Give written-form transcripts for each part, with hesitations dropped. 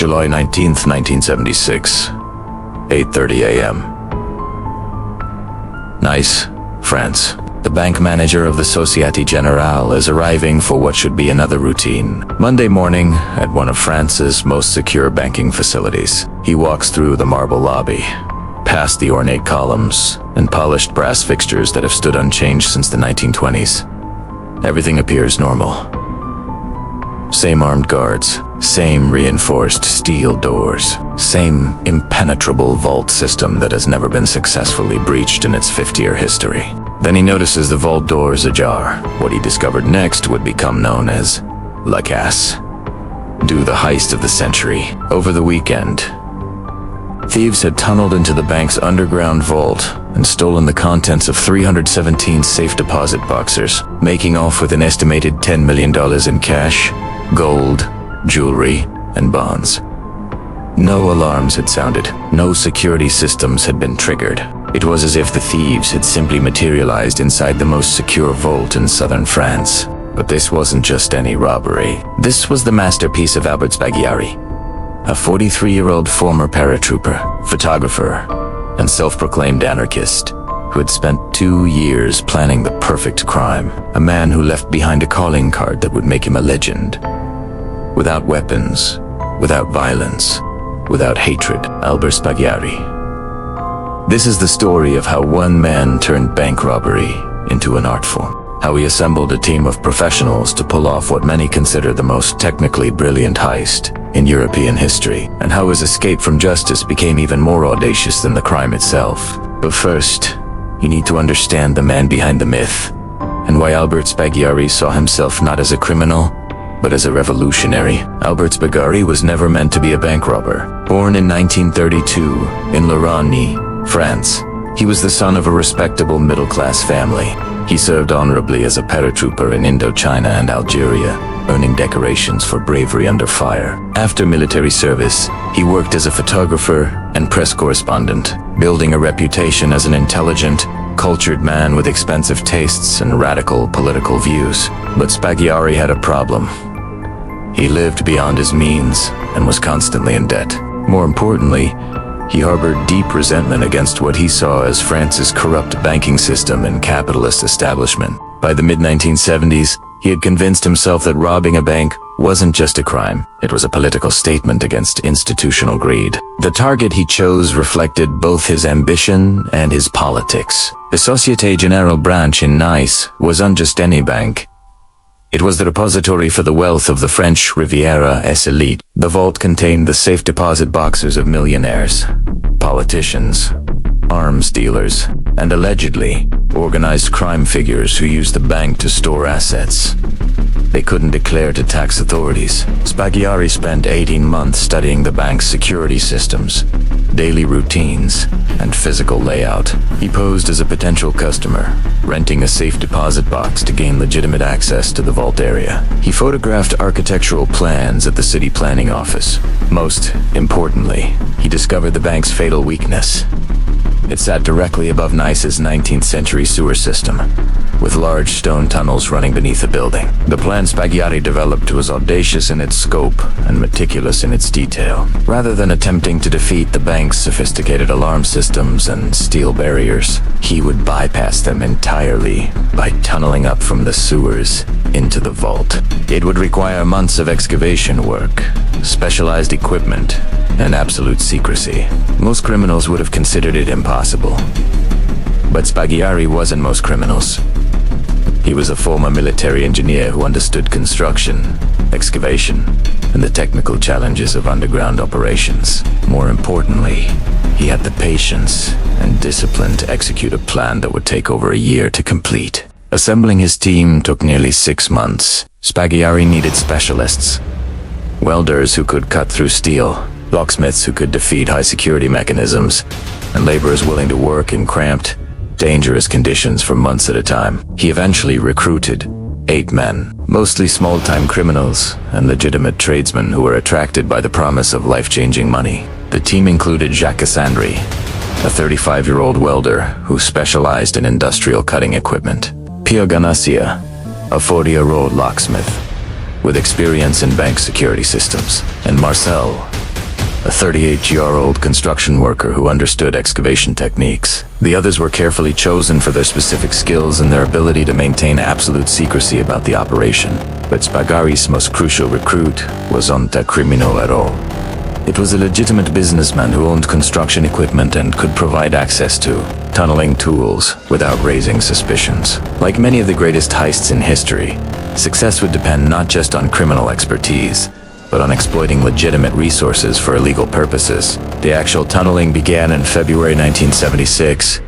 July 19th, 1976, 8:30 a.m. Nice, France. The bank manager of the Société Générale is arriving for what should be another routine Monday morning at one of France's most secure banking facilities. He walks through the marble lobby, past the ornate columns and polished brass fixtures that have stood unchanged since the 1920s. Everything appears normal. Same armed guards, same reinforced steel doors, same impenetrable vault system that has never been successfully breached in its 50-year history. Then he notices the vault doors ajar. What he discovered next would become known as La Casse. Do the heist of the century. Over the weekend, thieves had tunneled into the bank's underground vault and stolen the contents of 317 safe deposit boxes, making off with an estimated $10 million in cash, gold, jewelry, and bonds. No alarms had sounded. No security systems had been triggered. It was as if the thieves had simply materialized inside the most secure vault in southern France. But this wasn't just any robbery. This was the masterpiece of Albert Spaggiari, a 43-year-old former paratrooper, photographer, and self-proclaimed anarchist who had spent 2 years planning the perfect crime. A man who left behind a calling card that would make him a legend. Without weapons, without violence, without hatred, Albert Spaggiari. This is the story of how one man turned bank robbery into an art form. How he assembled a team of professionals to pull off what many consider the most technically brilliant heist in European history, and how his escape from justice became even more audacious than the crime itself. But first, you need to understand the man behind the myth, and why Albert Spaggiari saw himself not as a criminal, but as a revolutionary. Albert Spaggiari was never meant to be a bank robber. Born in 1932 in Lorraine, France, he was the son of a respectable middle-class family. He served honorably as a paratrooper in Indochina and Algeria, earning decorations for bravery under fire. After military service, he worked as a photographer and press correspondent, building a reputation as an intelligent, cultured man with expensive tastes and radical political views. But Spaggiari had a problem. He lived beyond his means and was constantly in debt. More importantly, he harbored deep resentment against what he saw as France's corrupt banking system and capitalist establishment. By the mid-1970s, he had convinced himself that robbing a bank wasn't just a crime, it was a political statement against institutional greed. The target he chose reflected both his ambition and his politics. The Société Générale branch in Nice wasn't just any bank. It was the repository for the wealth of the French Riviera-es elite. The vault contained the safe deposit boxes of millionaires, politicians, arms dealers, and allegedly organized crime figures who used the bank to store assets they couldn't declare to tax authorities. Spaggiari spent 18 months studying the bank's security systems, daily routines, and physical layout. He posed as a potential customer, renting a safe deposit box to gain legitimate access to the vault area. He photographed architectural plans at the city planning office. Most importantly, he discovered the bank's fatal weakness. It sat directly above Nice's 19th century sewer system, with large stone tunnels running beneath the building. The plan Spaggiari developed was audacious in its scope and meticulous in its detail. Rather than attempting to defeat the bank's sophisticated alarm systems and steel barriers, he would bypass them entirely by tunneling up from the sewers into the vault. It would require months of excavation work, specialized equipment, and absolute secrecy. Most criminals would have considered it impossible. But Spaggiari wasn't most criminals. He was a former military engineer who understood construction, excavation, and the technical challenges of underground operations. More importantly, he had the patience and discipline to execute a plan that would take over a year to complete. Assembling his team took nearly 6 months. Spaggiari needed specialists, welders who could cut through steel, locksmiths who could defeat high-security mechanisms, and laborers willing to work in cramped, dangerous conditions for months at a time. He eventually recruited 8 men, mostly small-time criminals and legitimate tradesmen who were attracted by the promise of life-changing money. The team included Jacques Cassandri, a 35-year-old welder who specialized in industrial cutting equipment, Pierre Ganassia, a 40-year-old locksmith with experience in bank security systems, and Marcel, a 38-year-old construction worker who understood excavation techniques. The others were carefully chosen for their specific skills and their ability to maintain absolute secrecy about the operation. But Spaggiari's most crucial recruit wasn't a criminal at all. It was a legitimate businessman who owned construction equipment and could provide access to tunneling tools without raising suspicions. Like many of the greatest heists in history, success would depend not just on criminal expertise, but on exploiting legitimate resources for illegal purposes. The actual tunneling began in February 1976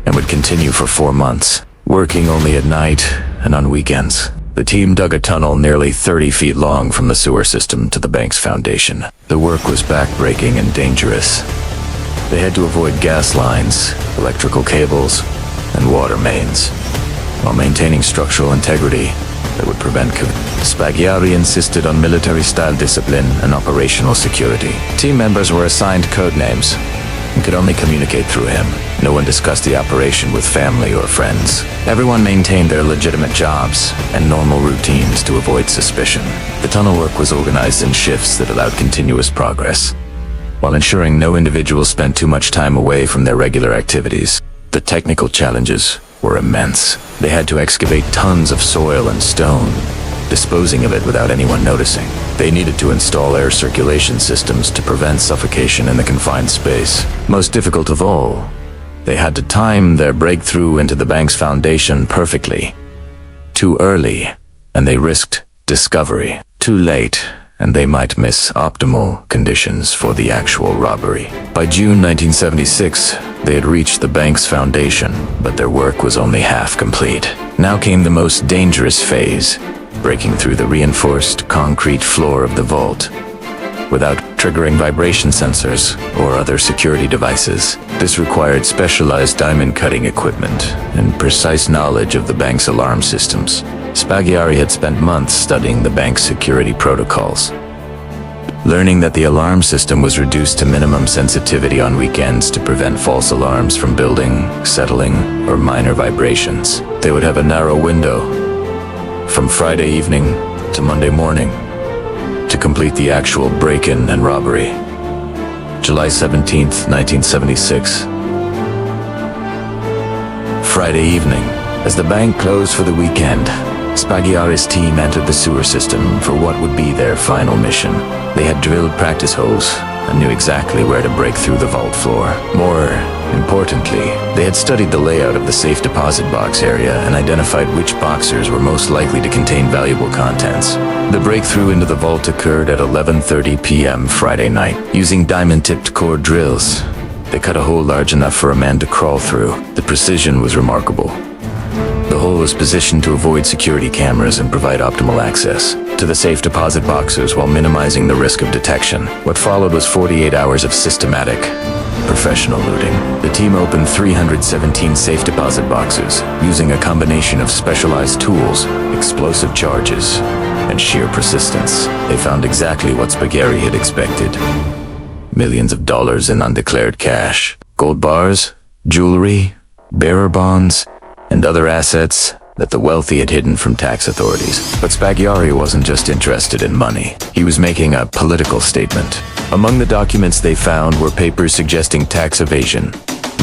and would continue for 4 months, working only at night and on weekends. The team dug a tunnel nearly 30 feet long from the sewer system to the bank's foundation. The work was backbreaking and dangerous. They had to avoid gas lines, electrical cables, and water mains, while maintaining structural integrity that would prevent Spaggiari insisted on military-style discipline and operational security. Team members were assigned code names and could only communicate through him. No one discussed the operation with family or friends. Everyone maintained their legitimate jobs and normal routines to avoid suspicion. The tunnel work was organized in shifts that allowed continuous progress, while ensuring no individual spent too much time away from their regular activities. The technical challenges were immense. They had to excavate tons of soil and stone, disposing of it without anyone noticing. They needed to install air circulation systems to prevent suffocation in the confined space. Most difficult of all, they had to time their breakthrough into the bank's foundation perfectly. Too early, and they risked discovery. Too late, and they might miss optimal conditions for the actual robbery. By June 1976, they had reached the bank's foundation, but their work was only half complete. Now came the most dangerous phase, breaking through the reinforced concrete floor of the vault without triggering vibration sensors or other security devices. This required specialized diamond cutting equipment and precise knowledge of the bank's alarm systems. Spaggiari had spent months studying the bank's security protocols, learning that the alarm system was reduced to minimum sensitivity on weekends to prevent false alarms from building, settling, or minor vibrations. They would have a narrow window from Friday evening to Monday morning to complete the actual break-in and robbery. July 17th, 1976. Friday evening. As the bank closed for the weekend, Spaggiari's team entered the sewer system for what would be their final mission. They had drilled practice holes and knew exactly where to break through the vault floor. More importantly, they had studied the layout of the safe deposit box area and identified which boxers were most likely to contain valuable contents. The breakthrough into the vault occurred at 11:30 p.m. Friday night. Using diamond-tipped core drills, they cut a hole large enough for a man to crawl through. The precision was remarkable. The hole was positioned to avoid security cameras and provide optimal access to the safe deposit boxes while minimizing the risk of detection. What followed was 48 hours of systematic, professional looting. The team opened 317 safe deposit boxes using a combination of specialized tools, explosive charges, and sheer persistence. They found exactly what Spaggiari had expected. Millions of dollars in undeclared cash, gold bars, jewelry, bearer bonds, and other assets that the wealthy had hidden from tax authorities. But Spaggiari wasn't just interested in money. He was making a political statement. Among the documents they found were papers suggesting tax evasion,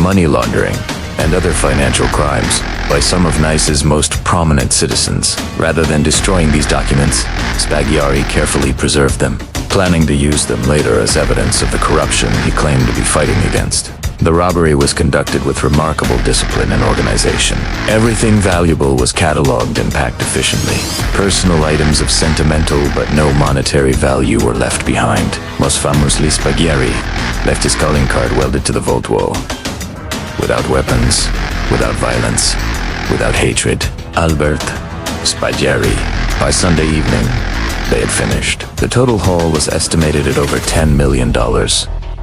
money laundering, and other financial crimes by some of Nice's most prominent citizens. Rather than destroying these documents, Spaggiari carefully preserved them, planning to use them later as evidence of the corruption he claimed to be fighting against. The robbery was conducted with remarkable discipline and organization. Everything valuable was cataloged and packed efficiently. Personal items of sentimental but no monetary value were left behind. Most famously, Spaggiari left his calling card welded to the vault wall. Without weapons, without violence, without hatred. Albert Spaggiari. By Sunday evening, they had finished. The total haul was estimated at over $10 million.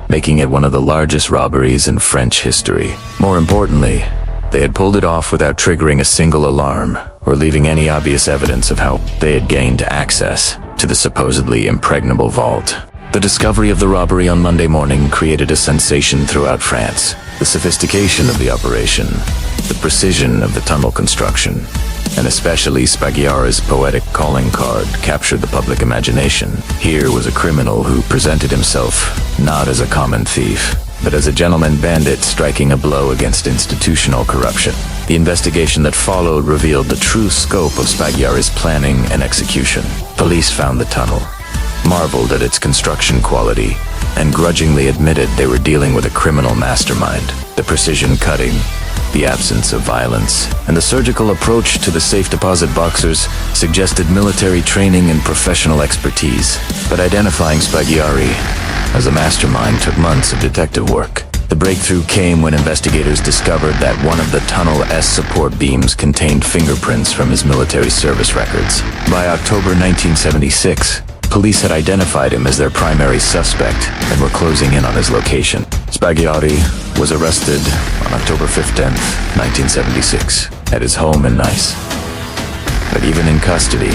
Making it one of the largest robberies in French history. More importantly, they had pulled it off without triggering a single alarm or leaving any obvious evidence of how they had gained access to the supposedly impregnable vault. The discovery of the robbery on Monday morning created a sensation throughout France. The sophistication of the operation, the precision of the tunnel construction, and especially Spaggiari's poetic calling card captured the public imagination. Here was a criminal who presented himself not as a common thief, but as a gentleman bandit striking a blow against institutional corruption. The investigation that followed revealed the true scope of Spaggiari's planning and execution. Police found the tunnel, marveled at its construction quality, and grudgingly admitted they were dealing with a criminal mastermind. The precision cutting, the absence of violence, and the surgical approach to the safe deposit boxers suggested military training and professional expertise. But identifying Spaggiari as a mastermind took months of detective work. The breakthrough came when investigators discovered that one of the tunnel's support beams contained fingerprints from his military service records. By October 1976, police had identified him as their primary suspect and were closing in on his location. Spaggiari was arrested on October 15, 1976, at his home in Nice. But even in custody,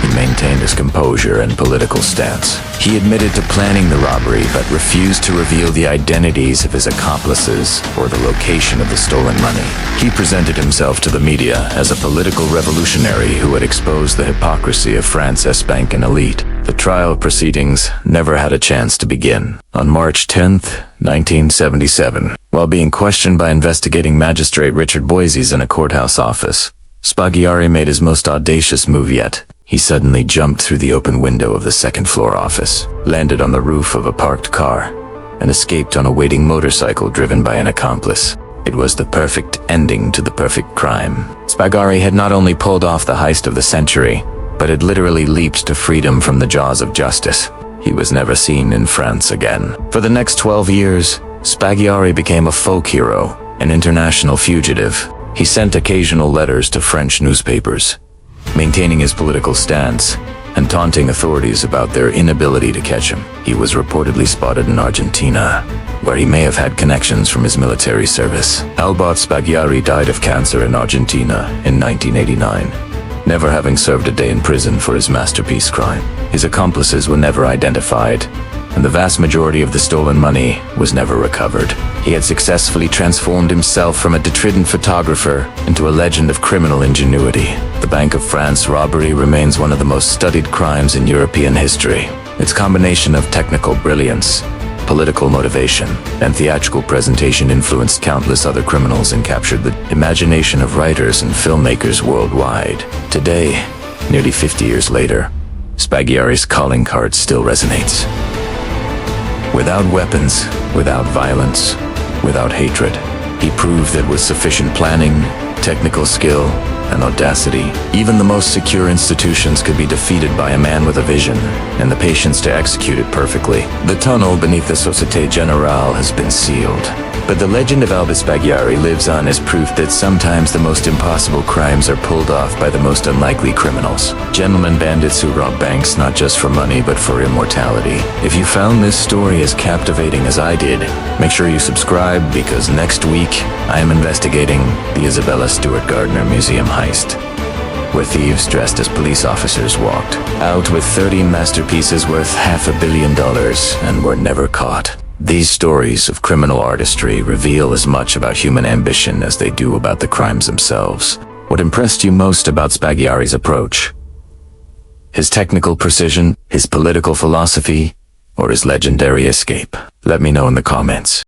he maintained his composure and political stance. He admitted to planning the robbery, but refused to reveal the identities of his accomplices or the location of the stolen money. He presented himself to the media as a political revolutionary who had exposed the hypocrisy of France's banking elite. The trial proceedings never had a chance to begin. On March 10, 1977, while being questioned by investigating magistrate Richard Boises in a courthouse office, Spaggiari made his most audacious move yet. He suddenly jumped through the open window of the second-floor office, landed on the roof of a parked car, and escaped on a waiting motorcycle driven by an accomplice. It was the perfect ending to the perfect crime. Spaggiari had not only pulled off the heist of the century, but had literally leaped to freedom from the jaws of justice. He was never seen in France again. For the next 12 years, Spaggiari became a folk hero, an international fugitive. He sent occasional letters to French newspapers, maintaining his political stance and taunting authorities about their inability to catch him. He was reportedly spotted in Argentina, where he may have had connections from his military service. Albert Spaggiari died of cancer in Argentina in 1989, never having served a day in prison for his masterpiece crime. His accomplices were never identified, and the vast majority of the stolen money was never recovered. He had successfully transformed himself from a determined photographer into a legend of criminal ingenuity. The Bank of France robbery remains one of the most studied crimes in European history. Its combination of technical brilliance, political motivation, and theatrical presentation influenced countless other criminals and captured the imagination of writers and filmmakers worldwide. Today, nearly 50 years later, Spaggiari's calling card still resonates. Without weapons, without violence, without hatred, he proved that with sufficient planning, technical skill, and audacity, even the most secure institutions could be defeated by a man with a vision and the patience to execute it perfectly. The tunnel beneath the Société Générale has been sealed, but the legend of Albert Spaggiari lives on as proof that sometimes the most impossible crimes are pulled off by the most unlikely criminals. Gentlemen bandits who rob banks not just for money but for immortality. If you found this story as captivating as I did, make sure you subscribe, because next week I am investigating the Isabella Stewart Gardner Museum heist, where thieves dressed as police officers walked out with 30 masterpieces worth $500 million and were never caught. These stories of criminal artistry reveal as much about human ambition as they do about the crimes themselves. What impressed you most about Spaggiari's approach? His technical precision, his political philosophy, or his legendary escape? Let me know in the comments.